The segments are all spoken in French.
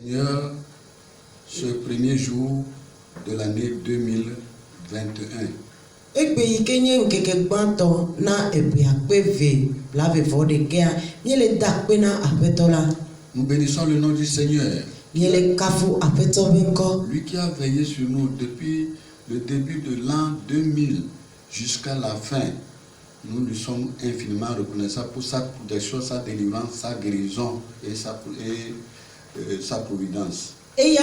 Seigneur, ce premier jour de l'année 2021. Nous bénissons le nom du Seigneur. Lui qui a veillé sur nous depuis le début de l'an 2000 jusqu'à la fin. Nous lui sommes infiniment reconnaissants pour sa protection, sa délivrance, sa guérison et sa providence. Et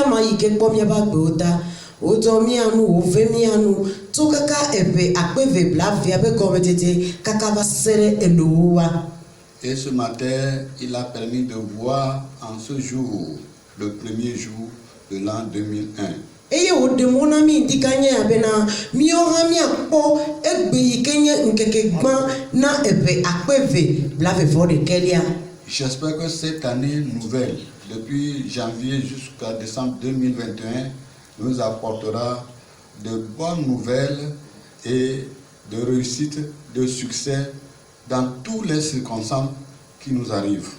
ce matin, il a permis de voir en ce jour, le premier jour de l'an 2001. J'espère que cette année nouvelle, depuis janvier jusqu'à décembre 2021, nous apportera de bonnes nouvelles et de réussite, de succès dans toutes les circonstances qui nous arrivent.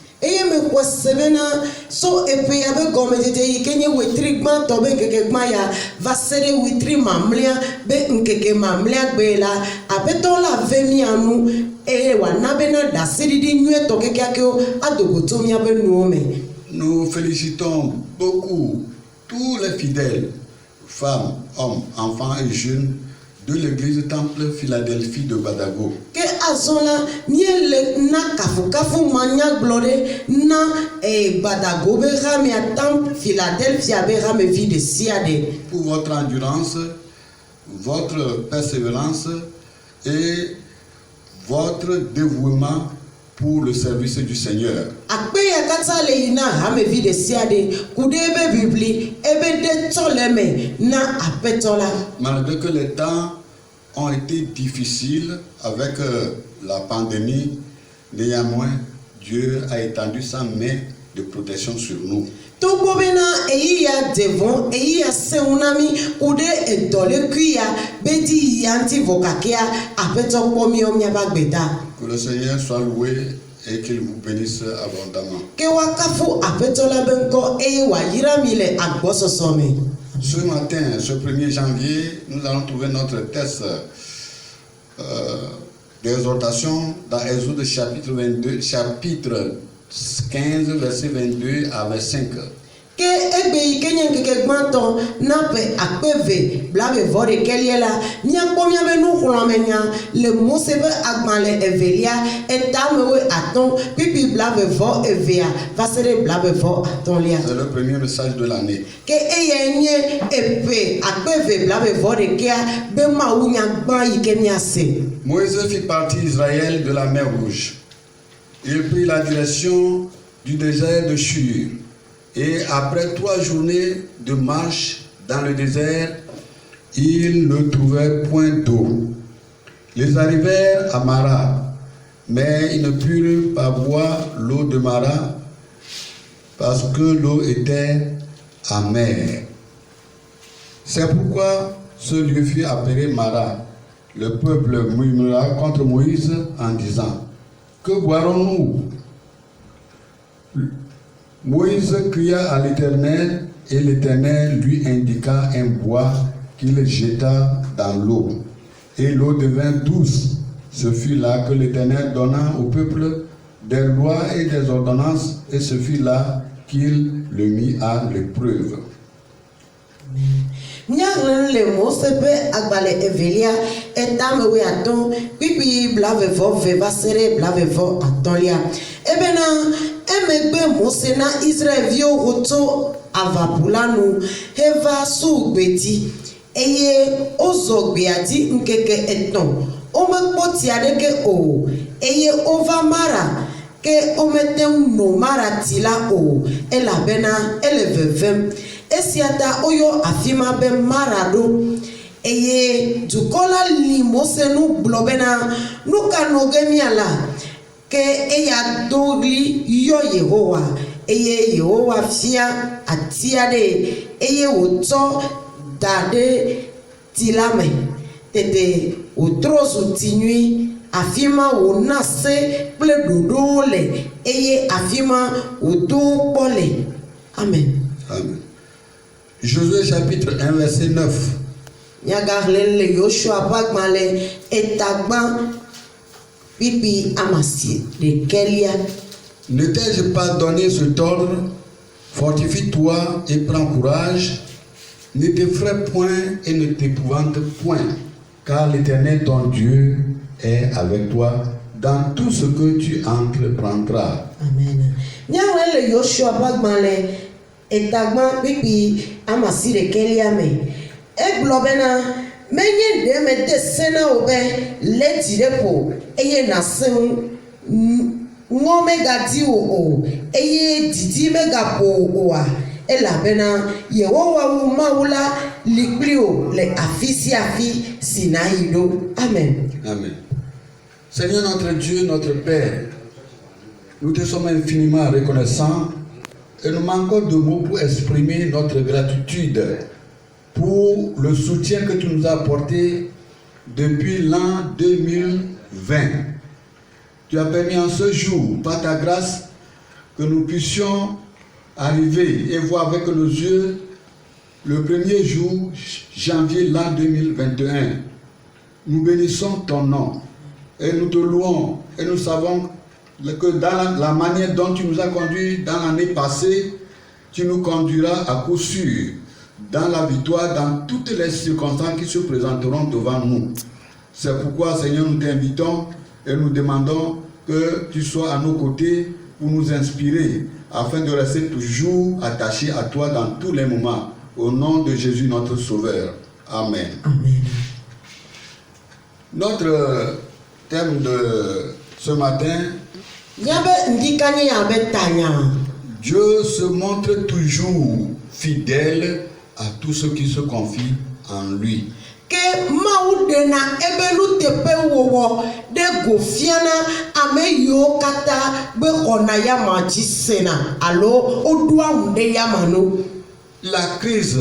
Nous félicitons beaucoup tous les fidèles, femmes, hommes, enfants et jeunes de l'église Temple Philadelphie de Badago. Pour votre endurance, votre persévérance et votre dévouement pour le service du Seigneur. Malgré que les temps ont été difficiles avec la pandémie, néanmoins, Dieu a étendu sa main de protection sur nous. Que le Seigneur soit loué et qu'il vous bénisse abondamment. Ce matin, ce 1er janvier, nous allons trouver notre texte d'exhortation dans Exode chapitre 22, chapitre 15, verset 22 à 25. C'est le premier message de l'année. Moïse fit partir Israël de la mer Rouge. Il prit la direction du désert de Shur. Et après 3 journées de marche dans le désert, ils ne trouvaient point d'eau. Ils arrivèrent à Mara, mais ils ne purent pas boire l'eau de Mara parce que l'eau était amère. C'est pourquoi ce lieu fut appelé Mara. Le peuple murmura contre Moïse en disant: Que boirons-nous? Moïse cria à l'Éternel et l'Éternel lui indiqua un bois qu'il jeta dans l'eau. Et l'eau devint douce. Ce fut là que l'Éternel donna au peuple des lois et des ordonnances, et ce fut là qu'il le mit à l'épreuve. Emegbe Mose na Israelvio oto avapulanu heva sugbeti eye ozogbeati nkeke eton omekpoti adeke o eye ovamara ke ometem no mara tila o elabena elevevem esiata oyo afima be marado eye dukola li Mose nu blobena nu kanogemiala que ella dogli yo Yehowa eye Yehowa fia atiade eye oto dade tilame tete otrosu tinui afima onase ple dodole eye afima odo pole. Amen. Amen. Josué chapitre 1 verset 9. Nyagarlen le Yoshua bagmale etagban pipi amasi de Kelia. Ne t'ai-je pas donné cet ordre? Fortifie-toi et prends courage. Ne t'effraie point et ne t'épouvante point, car l'Éternel ton Dieu est avec toi dans tout ce que tu entreprendras. Amen. Nyagarlen le Yoshua bagmale etagban pipi amasi de Kelia me. Eglobena menye de me de sena obe leti depo eye na sen ngome gadi o eye didi mega po oa elabena yewowa wu maula liklio le afisi afi sinaido. Amen. Amen. Seigneur notre Dieu, notre Père, nous te sommes infiniment reconnaissants et nous manquons de mots pour exprimer notre gratitude pour le soutien que tu nous as apporté depuis l'an 2020. Tu as permis en ce jour, par ta grâce, que nous puissions arriver et voir avec nos yeux le premier jour, janvier l'an 2021. Nous bénissons ton nom et nous te louons et nous savons que dans la manière dont tu nous as conduits dans l'année passée, tu nous conduiras à coup sûr dans la victoire, dans toutes les circonstances qui se présenteront devant nous. C'est pourquoi, Seigneur, nous t'invitons et nous demandons que tu sois à nos côtés pour nous inspirer, afin de rester toujours attachés à toi dans tous les moments. Au nom de Jésus, notre Sauveur. Amen. Amen. Notre thème de ce matin, Dieu se montre toujours fidèle à tous ceux qui se confient en lui. Que maudena ebelu tepe wowo de gofiana ameyo kata be onaya majisena alo odua unde yamano. La crise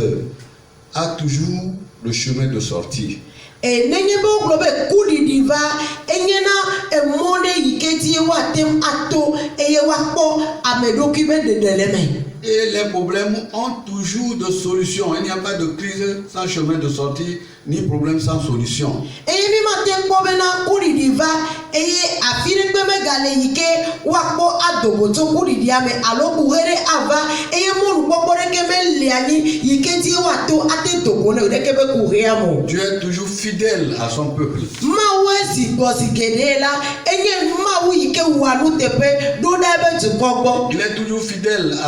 a toujours le chemin de sortie. E nenyebo globe kudi diva enyena e monde yiketi watem ato eye wakpo amedoki be de deleme. Et les problèmes ont toujours de solutions. Il n'y a pas de crise sans chemin de sortie, ni problème sans solution. Et mi matin bobena kudi diva eye afire gbeme gale yike wakpo adoboto kudi diame alo buhere ava eye monu bobore keme liani yiketi wato ate dobone rekebe kureamo. Dieu est toujours fidèle à son peuple. Mawesi bosigedela enye mawu yike wanu tepe do debe tu gbogbo. Il est toujours fidèle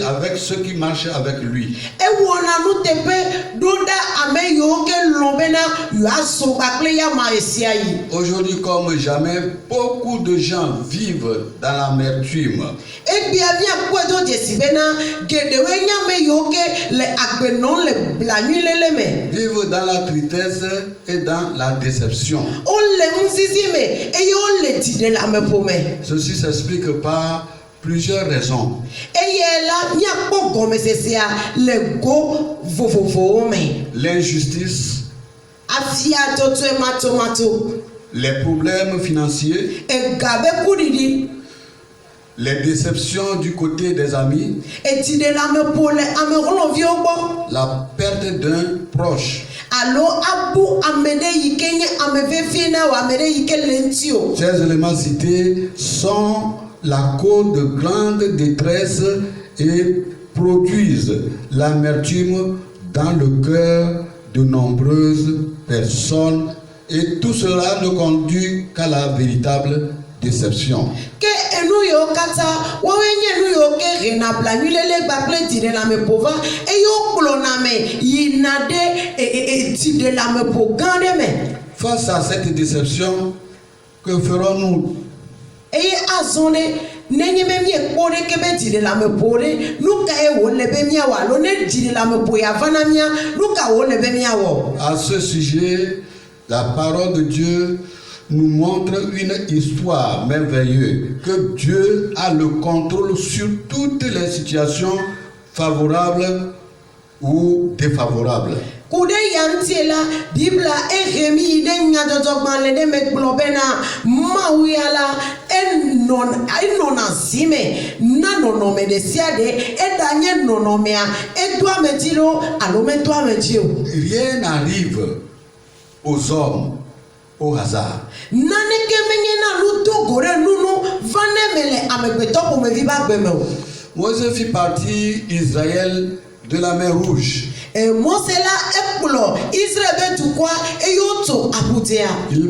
avec ceux qui marchent avec lui. E wona nu tepe do da ame yo ke lombena yaso bakle ya maesia yi. Aujourd'hui comme jamais, beaucoup de gens vivent dans l'amertume. E bia bia kwedo jesibena gedewe nyame yo ke le agbenon le blanyu leleme. Vivent dans la tristesse et dans la déception. On le mzizime e yo le tide la me pome. Ceci s'explique par plusieurs raisons. L'injustice, les problèmes financiers, les déceptions du côté des amis, la perte d'un proche. Ces éléments cités sont la cause de grande détresse et produisent l'amertume dans le cœur de nombreuses personnes, et tout cela ne conduit qu'à la véritable déception. Face à cette déception, que ferons-nous? Nenye memye kore kebe dire la me pore luka e wole be mia wa lo ne dire la me poya vana mia luka wole be mia wo. À ce sujet, la parole de Dieu nous montre une histoire merveilleuse, que Dieu a le contrôle sur toutes les situations favorables ou défavorables. kude yantie la bibla ehemi de nyadodogban le me globena mawuyala enona zime nanono me de siade edanye nonomea edwa metilo alome twa metio. Rien n'arrive aux hommes au hasard. Naneke menyena luto gore nunu vanemele amekbeto ko me viba gbemeo. Moïse fit partie Israël de la mer Rouge. Il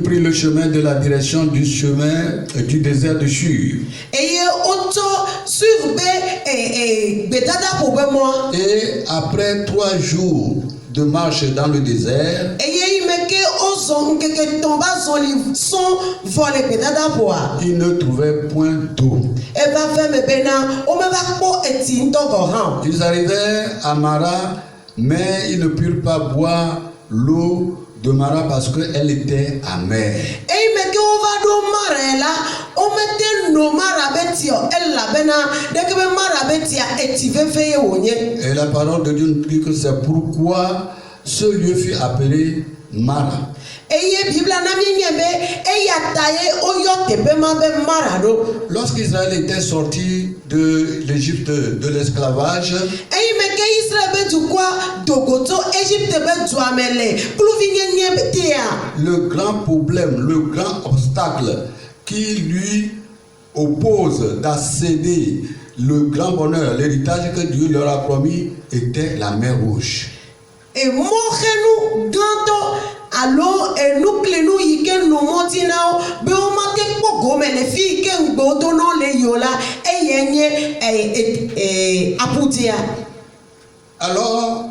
prit le chemin de la direction du chemin du désert de Shur. Et après 3 jours de marche dans le désert, il ne trouvait point d'eau. Ils arrivèrent à Mara, mais ils ne purent pas boire l'eau de Mara parce qu'elle était amère. Et la parole de Dieu nous dit que c'est pourquoi ce lieu fut appelé Mara. Lorsqu'Israël était sorti de l'Égypte de l'esclavage, le grand problème, le grand obstacle qui lui oppose d'accéder le grand bonheur, l'héritage que Dieu leur a promis, était la mer Rouge. Et alors nous yike no motina be o mate pogo me le fi ke ngbodo no le yola eyenye aputia. Alors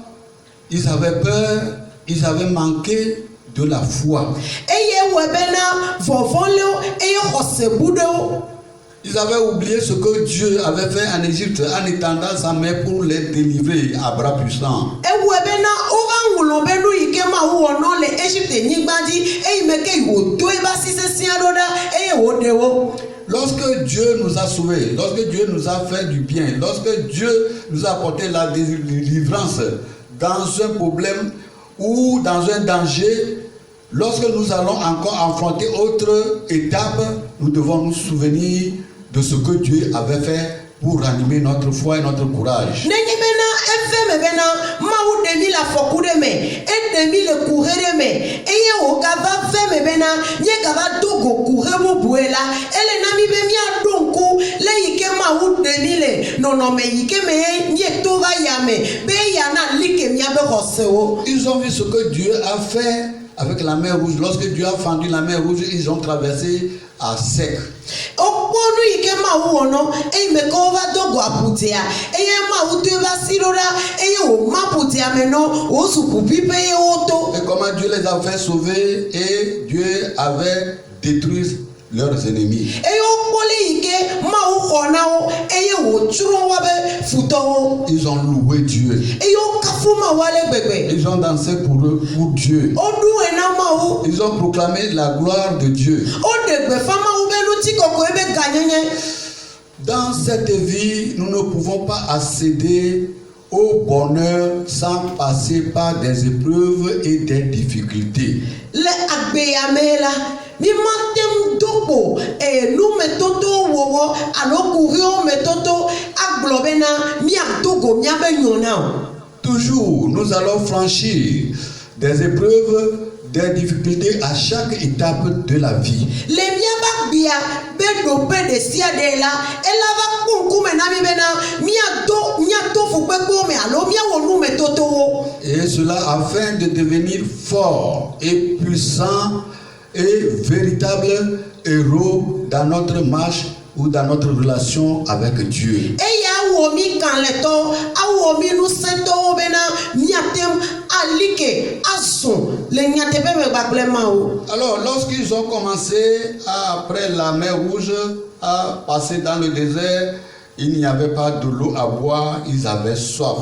ils avaient peur, ils avaient manqué de la foi. Eye webena vovoleo eye hosebudo. Ils avaient oublié ce que Dieu avait fait en Égypte en étendant sa main pour les délivrer à bras puissants. Lorsque Dieu nous a sauvés, lorsque Dieu nous a fait du bien, lorsque Dieu nous a apporté la délivrance dans un problème ou dans un danger, lorsque nous allons encore affronter autre étape, nous devons nous souvenir de ce que Dieu avait fait pour ranimer notre foi et notre courage. Ils ont vu ce que Dieu a fait avec la mer Rouge. Lorsque Dieu a fendu la mer Rouge, ils ont traversé à sec. Et comment Dieu les a fait sauver et Dieu avait détruit leurs ennemis. Ils ont loué Dieu. Ils ont dansé pour Dieu. Ils ont proclamé la gloire de Dieu. Dans cette vie, nous ne pouvons pas accéder au bonheur sans passer par des épreuves et des difficultés. Toujours, nous allons franchir des épreuves, des difficultés à chaque étape de la vie. Et cela afin de devenir fort et puissant et véritable héros dans notre marche ou dans notre relation avec Dieu. Alors, lorsqu'ils ont commencé après la mer Rouge à passer dans le désert, il n'y avait pas de l'eau à boire, ils avaient soif.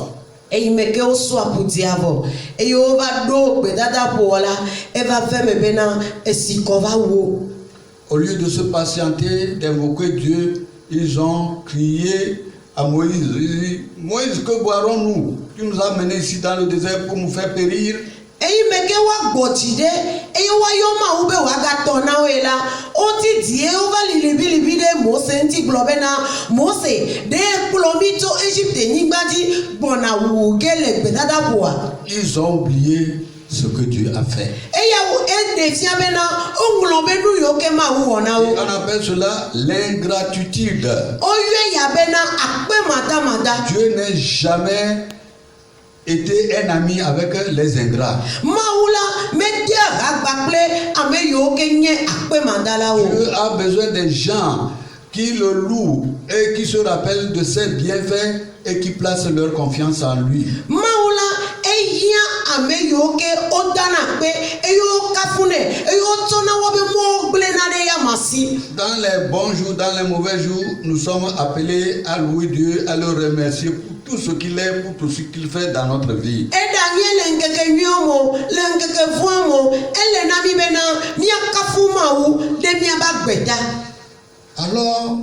Au lieu de se patienter, d'invoquer Dieu, ils ont crié à Moïse. Ils disent, Moïse, que boirons-nous? Tu nous as menés ici dans le désert pour nous faire périr. eyi meke wa gbɔdzi ɖe eye wa yɔ mawu be wòagatɔ na woe la woti die wova lilibilibi ɖe Mose ŋuti gblɔ bena Mose ɖe kplɔ mi tso Egypte nyigba dzi gbɔna wu ge le gbedadaƒoa. Ils ont oublié ce que Dieu a fait. Eyawo eɖe fia bena woŋlɔ be nu yiwo ke mawu wɔ na wo. On appelle cela l'ingratitude. Oyɔe ya bena akpemadamada. Dieu n'est jamais été un ami avec les ingrats. Mawu la mede agba kple ame yiwo ke nye akpemadalawo. Dieu a besoin des gens qui le louent et qui se rappellent de ses bienfaits et qui placent leur confiance en lui. Mawu la eyia ame yiwo ke wodana kpe eye wokafune eye wotsɔna wɔbe mɔwo gblẽna ɖe ya masi. Dans les bons jours, dans les mauvais jours, nous sommes appelés à louer Dieu, à le remercier pour tout ce qu'il est, pour tout ce qu'il fait dans notre vie. Eɖanye le ŋkeke nyuiwo mo, le ŋkeke vɔ̃ mo, ele na mi bena miakafu Mawu ɖe miaba gbeta. Alors,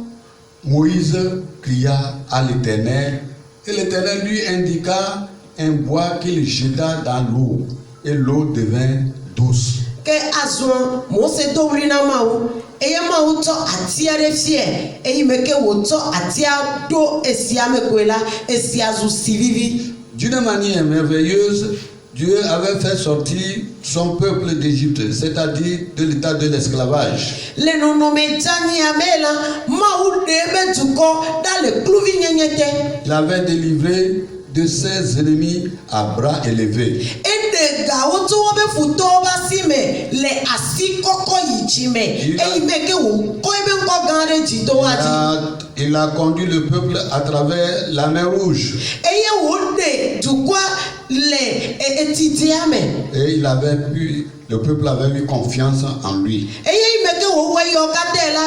Moïse cria à l'Éternel, et l'Éternel lui indiqua un bois qu'il jeta dans l'eau, et l'eau devint douce. Ke azɔ Mose do wli na Mawu eye Mawu tsɔ ati aɖe fie eye me ke wòtsɔ atia ɖo esia me koe la esia zu si vivi. D'une manière merveilleuse, Dieu avait fait sortir son peuple d'Égypte, c'est-à-dire de l'état de l'esclavage. Le nɔnɔme dzania me la Mawu ɖe ebe dukɔ ɖa le kluvi nyenye te. Il avait délivré de ses ennemis à bras élevés. Eɖe gawo tso wobe futɔwo ƒe asi me le asi kɔkɔ yi dzi me eye me ke wòkɔ ebe ŋkɔ gã ɖe dzi to wa dzi. Il a conduit le peuple à travers la mer Rouge. Eye wòɖe dukɔa le etidia me. Et le peuple avait eu confiance en lui. Eye me ke wòwɔ yɔ katã la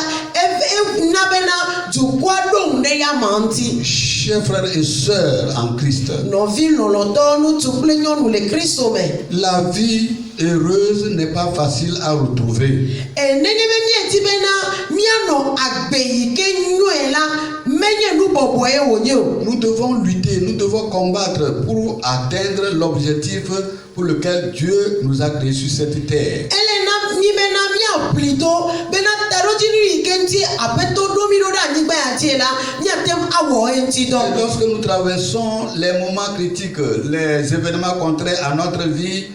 na bena dukɔa ɖo ŋu ɖe ya ma ŋuti. Chers frères et sœurs en Christ, Nɔvi lɔlɔtɔwo ŋutsu kple nyɔnu le Kristo me. la vie heureuse n'est pas facile à retrouver. Nenye be miedi bena mianɔ agbe yi ke nyɔe la menye nu bɔbɔe wònye o. Nous devons lutter, nous devons combattre pour atteindre l'objectif pour lequel Dieu nous a créés sur cette terre. Ele na mi bena miaƒli to bena taɖodzinu yi ke ŋuti aƒetɔ ɖo mi ɖo ɖe anyigba ya dzi la miatem awɔ eŋuti dɔ. Et lorsque nous traversons les moments critiques, les événements contraires à notre vie,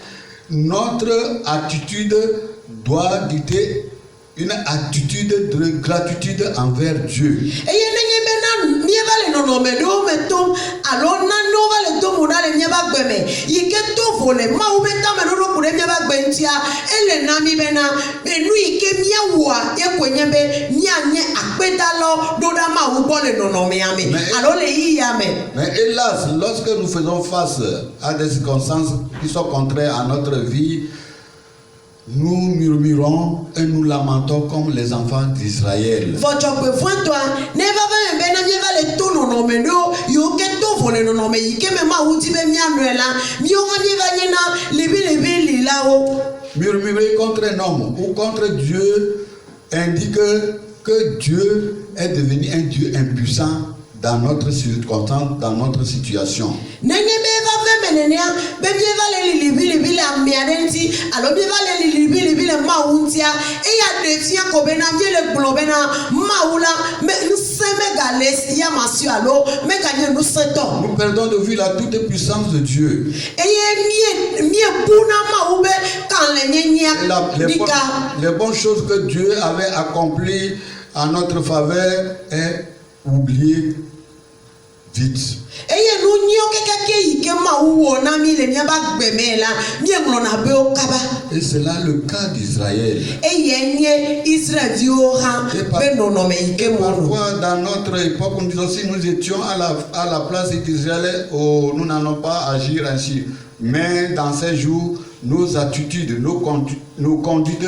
notre attitude doit dicter une attitude de gratitude envers Dieu. Eye nenye bena mieva le nɔnɔme ɖewo me tom alo nanewo va le tom ɖa le miaba gbe me yi ke to vo le Mawu be tameɖoɖo ku ɖe miaba gbe ŋutia ele na mi bena nu yi ke miawɔa ye koe nye be mianye akpedalawo ɖo ɖa Mawu gbɔ le nɔnɔmea me alo le yiyia me. Mais hélas, lorsque nous faisons face à des circonstances qui sont contraires à notre vie, nous murmurons et nous lamentons comme les enfants d'Israël. Vɔdzɔgbevɔ̃tɔa ne va va me bena mieva le to nɔnɔme ɖewo yiwo ke to vo le nɔnɔme yi ke me Mawu di be mianɔe la miwo hã mieva nye na libilibi lilawo. Murmurer contre un homme ou contre Dieu indique que Dieu est devenu un Dieu impuissant dans notre circonstance, dans notre situation. Nenye be va ve me nenea be mieva le lilibilibi le amea ɖe ŋuti alo mieva le lilibilibi le Mawu ŋutia eya ɖe fia ko bena miele gblɔ bena Mawu la ŋusẽ megale ya masio alo meganye ŋusẽtɔ. Nous perdons de vue la toute puissance de Dieu. Eye miebuna Mawu be kan le nyenyea dika. Les bonnes choses que Dieu avait accomplies en notre faveur est oublié vite. Eye nu nyɔ kekeke yi ke Mawu wɔ na mi le miaba gbe me la mieŋlɔna be wo kaba. Et c'est là le cas d'Israël. Eye nye Israelviwo hã be nɔnɔme yi ke mo no. Parfois dans notre époque nous disons si nous étions à la place d'Israël, oh, nous n'allons pas agir ainsi. Mais dans ces jours, nos attitudes, nos conduites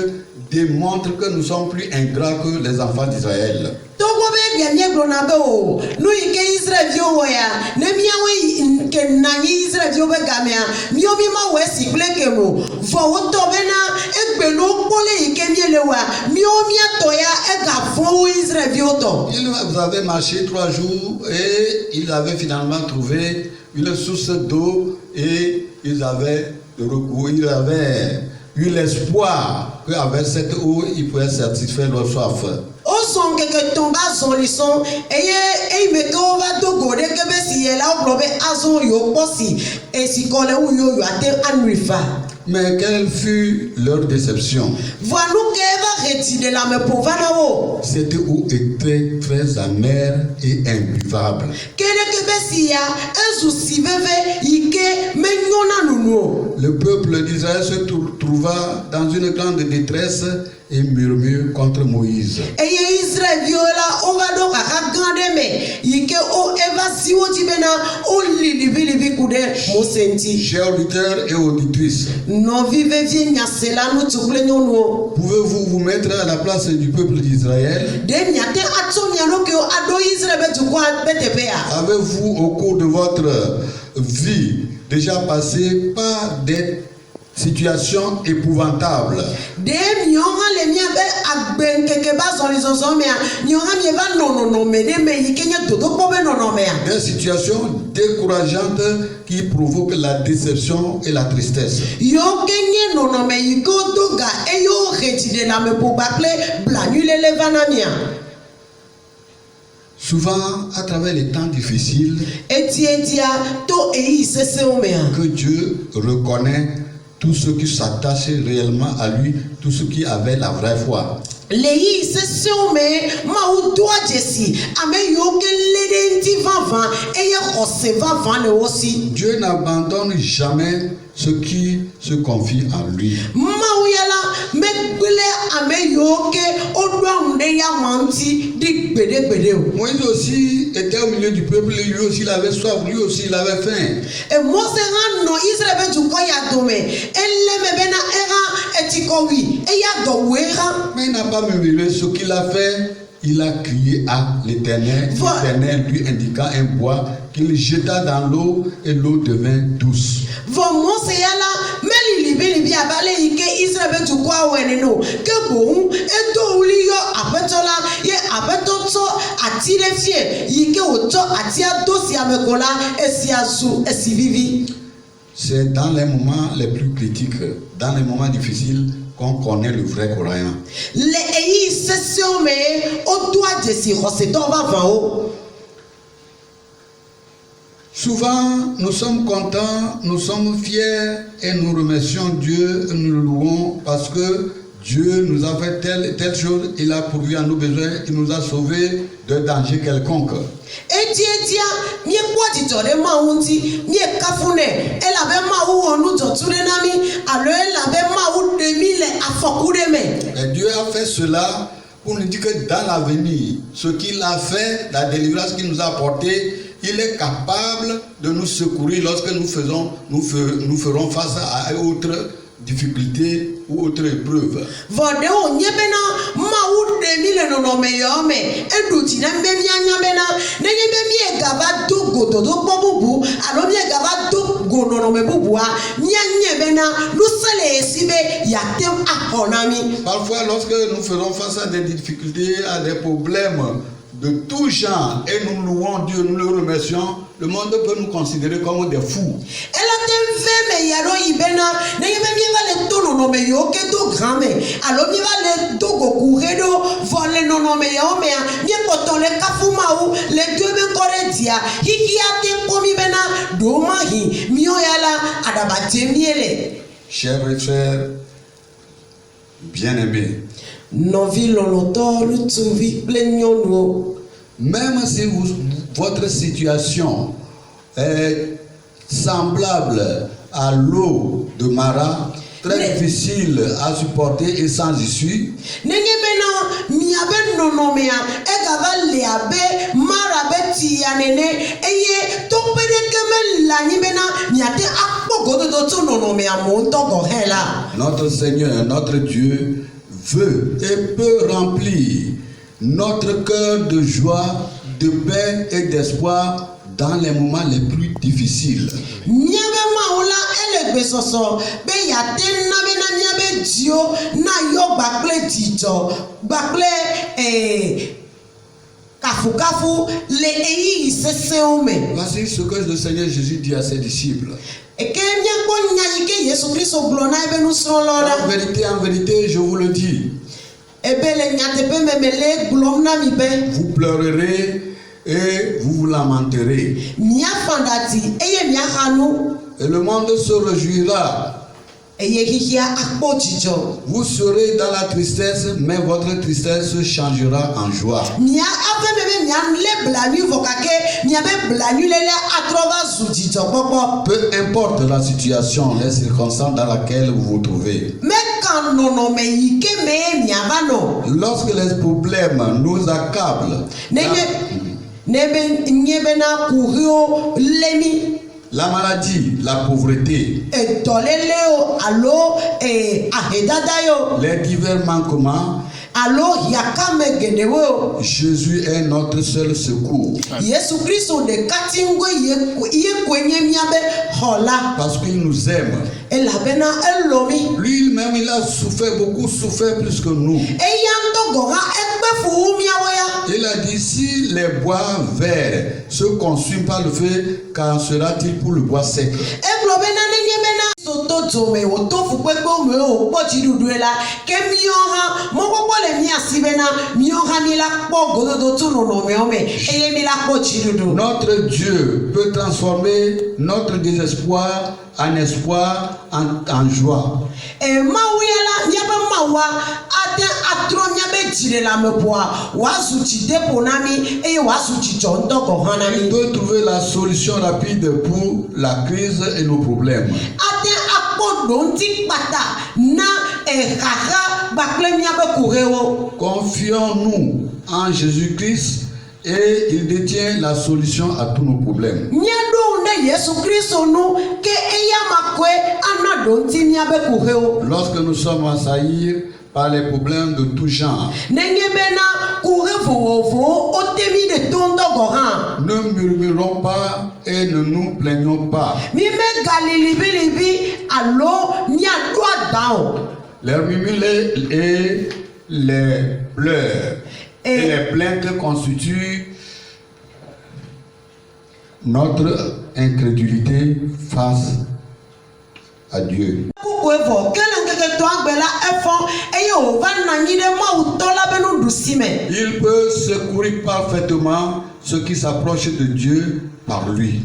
démontrent que nous sommes plus ingrats que les enfants d'Israël. Togo be bia miegblɔna be o nu yi ke Israelviwo wɔ ya ne miawoe ke nanyi Israelviwo be gamea mio mi ma wɔ esi kple ke mo vɔ wotɔ bena egbe no kpɔ le yi ke miele wɔa mio miatɔ ya egavɔ wo Israelviwo tɔ. Ils avaient marché 3 jours et ils avaient finalement trouvé une source d'eau et ils avaient de recours. Il avait eu l'espoir qu'avec cette eau, il pouvait satisfaire leur soif. Oson keke tomba son lison eye me ko va to go de ke be si ela o be azon yo posi e si kole u yo ate anrifa. Mais quelle fut leur déception? Voilà que va retirer la me povana o. Cette eau était très amère et imbuvable. Kele ke be si ya ezu si veve ike me nyona nunu. Le peuple d'Israël se trouva dans une grande détresse et murmure contre Moïse. Eye Israël viola on va donc à grande me ike o eva si o tibena o libi kude mo senti. Chers auditeurs et auditrices, pouvez-vous vous mettre à la place du peuple d'Israël? Avez-vous au cours de votre vie déjà passé par des situations épouvantables? Des situations décourageantes qui provoquent la déception et la tristesse. Souvent, à travers les temps difficiles, que Dieu reconnaît tous ceux qui s'attachent réellement à lui, tous ceux qui avaient la vraie foi. Dieu n'abandonne jamais ceux qui se confient en lui. Moïse aussi était au milieu du peuple, lui aussi il avait soif, lui aussi il avait faim. Mais il n'a pas murmuré ce qu'il a fait. Il a crié à l'Éternel. L'Éternel lui indiqua un bois qu'il jeta dans l'eau et l'eau devint douce. C'est dans les moments les plus critiques, dans les moments difficiles, qu'on connaît le vrai croyant. Souvent, nous sommes contents, nous sommes fiers et nous remercions Dieu, nous le louons parce que Dieu nous a fait telle chose, il a pourvu à nos besoins, il nous a sauvés de danger quelconque. Et Dieu a fait cela pour nous dire que dans l'avenir, ce qu'il a fait, la délivrance qu'il nous a apportée, il est capable de nous secourir lorsque nous ferons face à autre difficulté ou autre épreuve. Parfois, lorsque nous faisons face à des difficultés, à des problèmes de tout genre, et nous louons Dieu, nous le remercions, le monde peut nous considérer comme des fous. Chers frères bien-aimés, même si votre situation est semblable à l'eau de Mara, très difficile à supporter et sans issue, notre Seigneur, notre Dieu veut et peut remplir notre cœur de joie, de paix et d'espoir dans les moments les plus difficiles. Voici ce que le Seigneur Jésus dit à ses disciples. En vérité, je vous le dis. Vous pleurerez et vous vous lamenterez. Et le monde se réjouira. Vous serez dans la tristesse, mais votre tristesse se changera en joie. Peu importe la situation, les circonstances dans lesquelles vous vous trouvez. Lorsque les problèmes nous accablent, la maladie, la pauvreté, les divers manquements, Jésus est notre seul secours. Parce qu'il nous aime. Lui-même, il a souffert, beaucoup souffert plus que nous. Il a dit, si les bois verts se consument par le feu, qu'en sera-t-il pour le bois sec? Notre Dieu peut transformer notre désespoir en espoir, en joie. Il peut trouver la solution rapide pour la crise et nos problèmes. Confions-nous en Jésus-Christ et il détient la solution à tous nos problèmes. Lorsque nous sommes assaillis par les problèmes de tout genre, ne murmurons pas et ne nous plaignons pas. Les murmures et les pleurs et les plaintes constituent notre incrédulité face à Dieu. Il peut secourir parfaitement ceux qui s'approchent de Dieu par lui.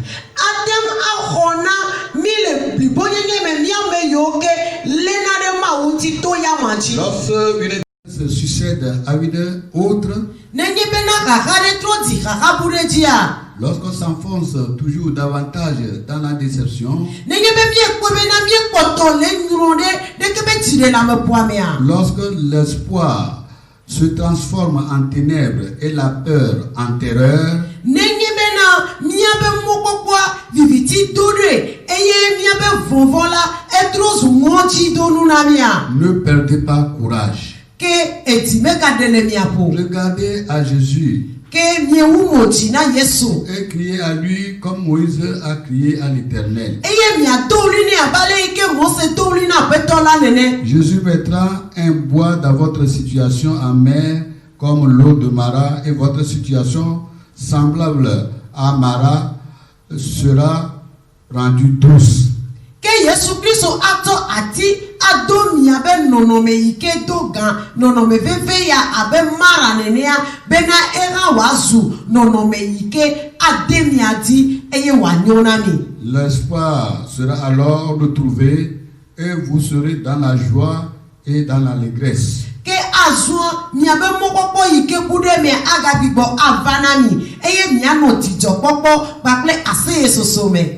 Lorsque une se succède à une autre, lorsqu'on s'enfonce toujours davantage dans la déception, lorsque l'espoir se transforme en ténèbres et la peur en terreur, ne perdez pas courage. Regardez à Jésus et criez à lui comme Moïse a crié à l'Éternel. Jésus mettra un bois dans votre situation amère comme l'eau de Mara, et votre situation semblable à Mara sera rendue douce. L'espoir sera alors retrouvé et vous serez dans la joie et dans l'allégresse.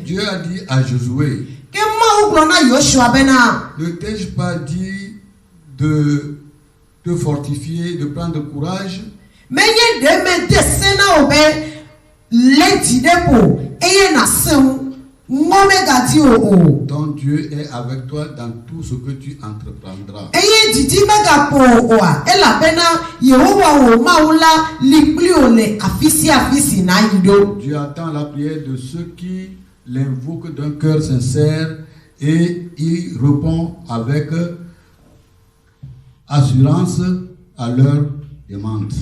Dieu a dit à Josué, ne t'ai-je pas dit de te fortifier, de prendre courage? Ton Dieu est avec toi dans tout ce que tu entreprendras. Dieu attend la prière de ceux qui l'invoquent d'un cœur sincère et il répond avec assurance à leur demande.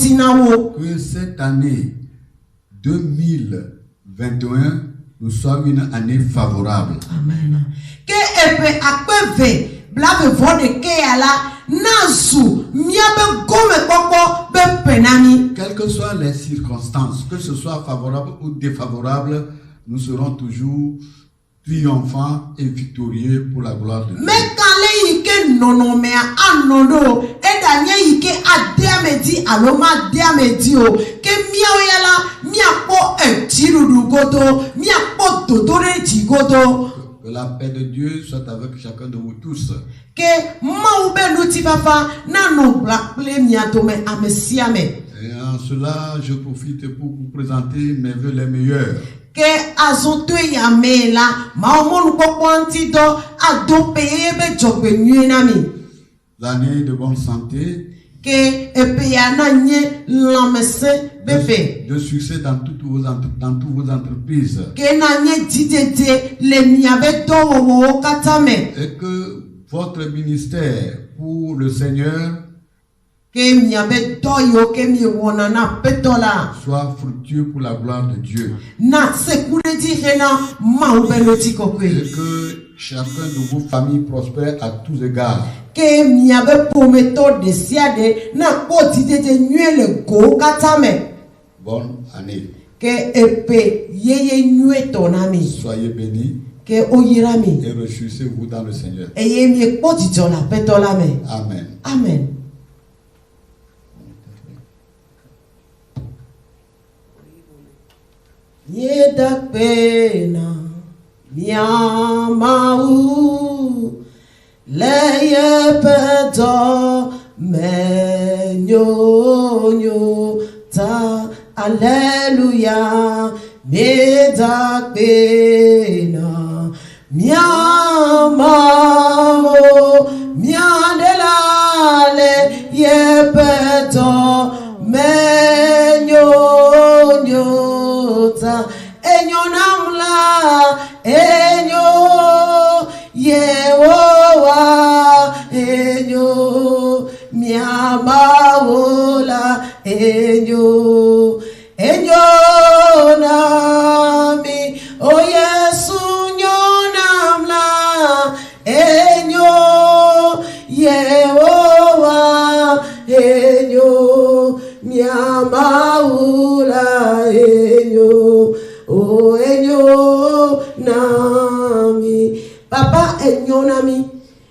Que cette année 2021 nous soit une année favorable. Amen. Que epe akpeve blave vode ke ala nazu miabe gome koko be penani. Quelles que soient les circonstances, que ce soit favorable ou défavorable, nous serons toujours triomphants et victorieux pour la gloire de Dieu. Mais quand les yike nonomea anono edanye yike adiamedi aloma diamedi o ke miawe yala miapo etirudugodo miapo dodore jigodo. Que la paix de Dieu soit avec chacun de vous tous. Que maube nuti papa nano blackle miatome amesiame. Et en cela, je profite pour vous présenter mes vœux les meilleurs. Que azoto yame la maomonu kokwanti do ado peyebe jogbe nyenami. L'année de bonne santé, Que epeyana nye lamese bebe. de succès dans toutes vos entreprises. Que na nye didede le miabe do wo katame. Et que votre ministère pour le Seigneur Que miabe do yo ke mi wona na petola. soit fructueux pour la gloire de Dieu. Na sekure di rena maube loti kokwe. Et que chacun de vos familles prospère à tous égards. Que miabe prometo de siade na poti de nuele go katame. Bonne année. Que epe yeye nue tonami. Soyez bénis Que oyirami. et réjouissez-vous dans le Seigneur. Eye mi poti jola petolame. Amen. Amen. Yedak pena miamau leye pedo menyo ta alleluia yedak pena miamau miandelale ye pedo menyo enyo namla enyo yewowa enyo miamawola enyo nami o Yesu nyo namla enyo yewowa enyo miamawola enyo o enyo nami papa enyo nami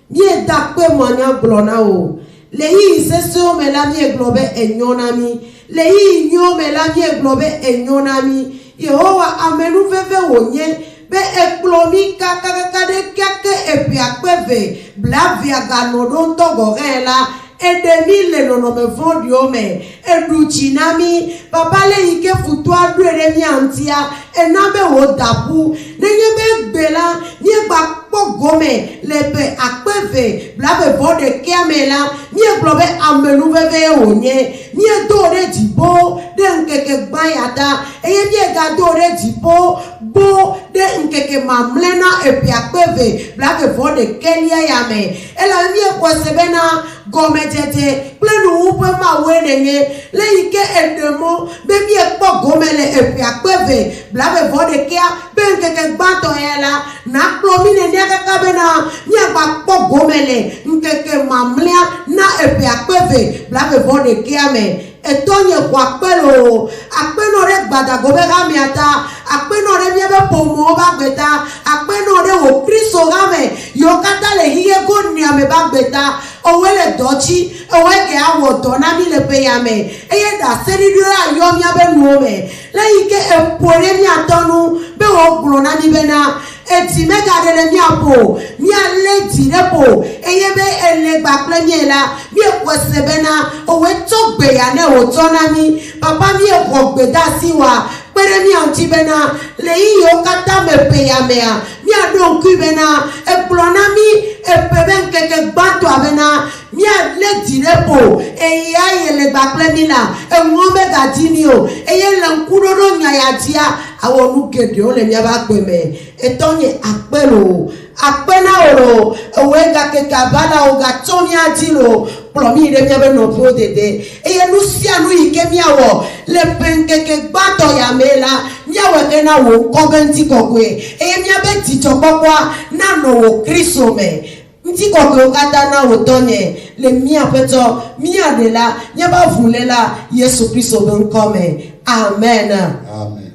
mie dakpe manya glona o lehi seso me la mie globe enyo nami lehi nyo me la mie globe enyo nami Yehowa amenu veve wonye be ekplomi kakakade kake epi akpeve blavia ganodon togorela edemi le nonome vodiome educhinami papa le ike futu adrere mi antia enabe odapu nenyebe gbela niegba pogome lebe akpeve blave vode kiamela nieglobe amenu veve onye niedore dibo de nkeke gbayada eye niega dore dibo bo de nkeke mamlena epi akpeve blave vode kelia yame ela niekwesebena gome tete plenu upe ma wenenye le ike edemo bebi ekpo gomele epi akpeve blave vode kia benkeke gbato ela na plomine nyaka kabena nyagba kpo gomele nkeke mamlia na epi akpeve blave vode kia me etonye kwa pelo akpeno re gbadago be gamiata akpeno re biebe pomo bagbeta akpeno re o Kristo game yokata le hiye goni ame bagbeta owele dochi owege awo dona mi le peyame eye da seridu ayo mi abe nuome le ike empore mi atonu be o glona ni bena eti megade le mi apo mi ale direpo eye be ele gba plemiela mi ekwese bena owe togbe ya ne otona mi papa mi ekogbe da siwa pere mi anti bena le iyo kata me peyamea mi adon ku bena eplona mi epeben keke gbato abena mi ale direpo eya yele gba plemila enwome gadinio eye le nkudodo nyayatia awonu gede o le mi aba gbeme etonye akpelo akpena oro owega kekabala oga tomia dilo plomi de mia be no pro dede eye nu sia nu ike mia wo le penkeke gbato ya mela mia we ke na wo kobenti kokwe eye mia be tichokokwa na no wo Kristo me nti kokwe okata na wo tonye le mia peto mia de la mia ba vulela Yesu Kristo ben come amen. Amen.